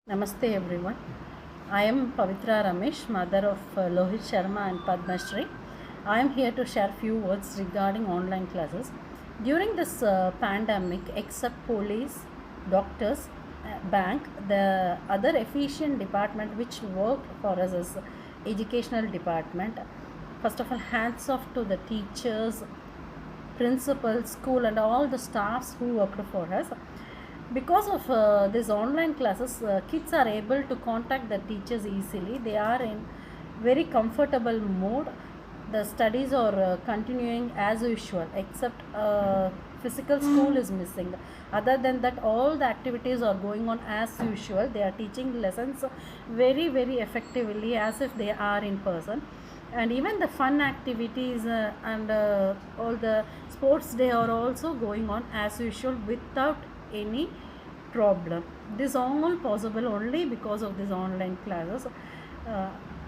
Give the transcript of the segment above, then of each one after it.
Namaste everyone. I am Pavitra Ramesh, mother of Lohit Sharma and Padma Shri. I am here to share few words regarding online classes. During this pandemic, except police, doctors, bank, the other efficient department which worked for us as educational department. First of all, hands off to the teachers, principals, school, and all the staffs who worked for us. Because of these online classes, kids are able to contact the teachers easily. They are in very comfortable mode. The studies are continuing as usual, except physical school is missing. Other than that, all the activities are going on as usual. They are teaching lessons very effectively as if they are in person. And even the fun activities and all the sports day are also going on as usual without any problem. This all possible only because of these online classes.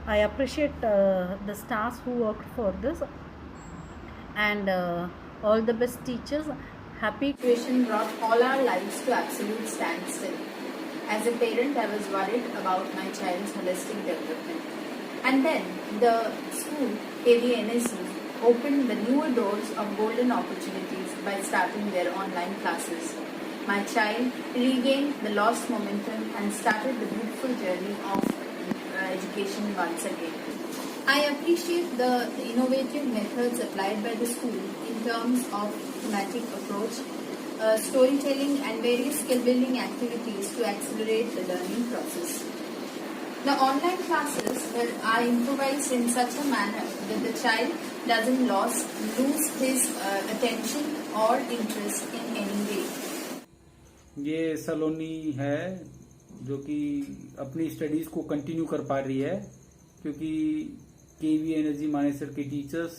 I appreciate the staffs who worked for this, and all the best teachers. Happy Situation brought all our lives to absolute standstill. As a parent, I was worried about my child's holistic development. And then the school, KVNSU, opened the newer doors of golden opportunities by starting their online classes. My child regained the lost momentum and started the beautiful journey of education once again. I appreciate the innovative methods applied by the school in terms of thematic approach, storytelling, and various skill building activities to accelerate the learning process. The online classes are improvised in such a manner that the child doesn't lose his attention or interest in any way. ये सलोनी है जो कि अपनी studies को continue कर पा रही है क्योंकि केवी एनर्जी मानेसर के टीचर्स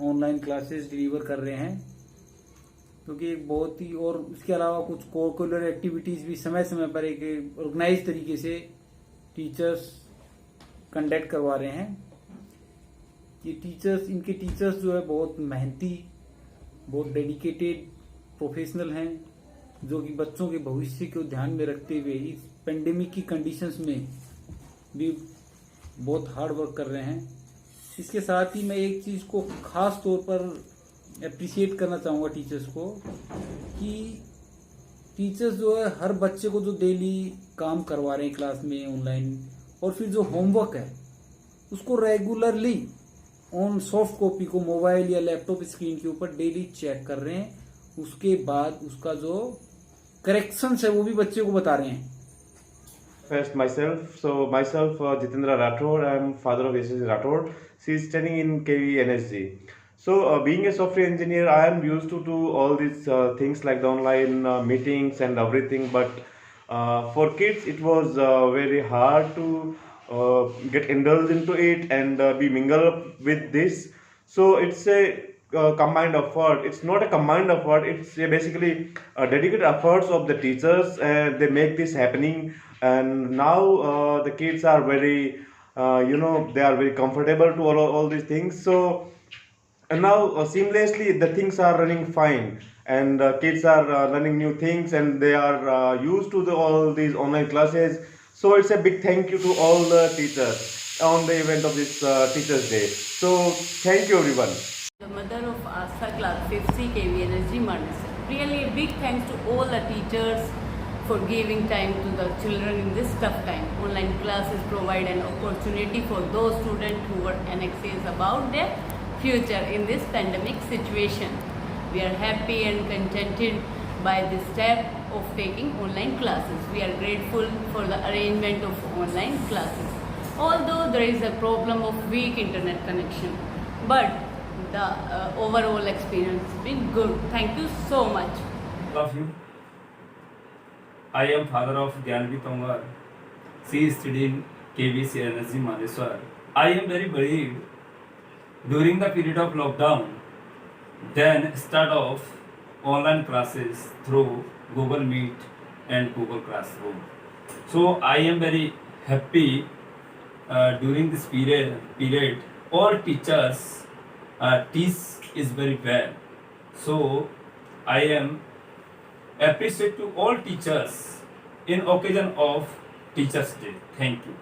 ऑनलाइन क्लासेस डिलीवर कर रहे हैं क्योंकि एक बहुत ही और उसके अलावा कुछ कोकुलर एक्टिविटीज़ भी समय समय पर एक ऑर्गेनाइज तरीके से टीचर्स कंडक्ट करवा रहे हैं। ये टीचर्स इनके टीचर्स जो है बहुत मेहनती, बहुत डेडिकेटेड प्रोफेशनल हैं जो कि बच्चों के भविष्य को ध्यान में रखते हुए इस पेंडेमिक की कंडीशंस में भी बहुत हार्ड वर्क कर रहे हैं। इसके साथ ही मैं एक चीज़ को खास तौर पर अप्रिशिएट करना चाहूँगा टीचर्स को कि टीचर्स जो है हर बच्चे को जो डेली काम करवा रहे हैं क्लास में ऑनलाइन और फिर जो होमवर्क है उसको रेगुलरली ऑन सॉफ्ट कॉपी को मोबाइल या लैपटॉप स्क्रीन के ऊपर डेली चेक कर रहे हैं। उसके बाद उसका जो करेक्शंस है वो भी बच्चे को बता रहे हैं। First, myself, Jitendra Rathore. I am father of Yashasvi Rathore. She is studying in KVNSG. So, being a software engineer, I am used to do all these things like the online meetings and everything. But for kids, it was very hard to get indulged into it and be mingled up with this. So, it's a combined effort. It's not a combined effort. It's basically a dedicated efforts of the teachers, and they make this happening. And now the kids are very, they are very comfortable to all these things. So and now seamlessly the things are running fine, and kids are learning new things, and they are used to all these online classes. So it's a big thank you to all the teachers on the event of this Teachers Day. So thank you everyone. The mother of ASA class 5C KVNSG Manesar. Really a big thanks to all the teachers for giving time to the children in this tough time. Online classes provide an opportunity for those students who were anxious about their future in this pandemic situation. We are happy and contented by this step of taking online classes. We are grateful for the arrangement of online classes. Although there is a problem of weak internet connection, but the overall experience has been good. Thank you so much. Of you. I am father of Gyanvi Tongar. She is studying KVC Energy Maneswar. I am very worried during the period of lockdown. Then start off online classes through Google Meet and Google Classroom. So I am very happy during this period. All teachers teach is very well. So I am appreciate to all teachers in occasion of Teachers Day. Thank you.